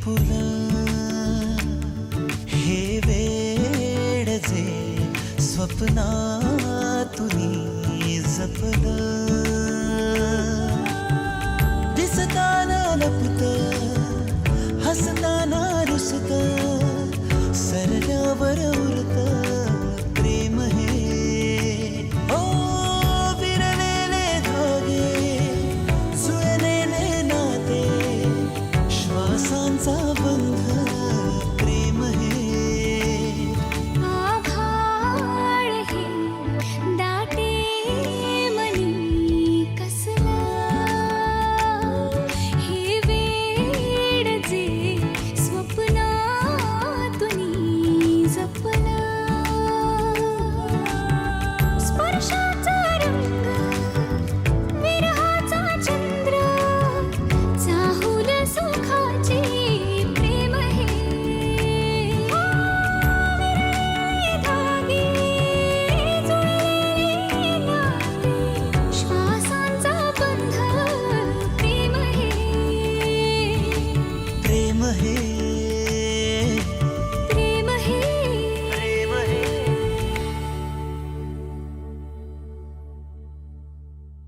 फुलं हे वेड जे स्वप्नातुनी जपलं दिसताना लपत हसताना रुसत सरल्यावर उरत प्रेम हे ओ विरलेले धागे जुळलेले नाते श्वासांचा बंध प्रेम हे आभाळ हे दाटे मनी कसलं हे वेड जे स्वप्नातुनी जपलं स्पर्शाचा रंग विरहाचा चंद्र चाहुल सुखाचे प्रेम हे विरलेले धागे जुळलेले नाते श्वासांचा बंध प्रेम हे प्रेम हे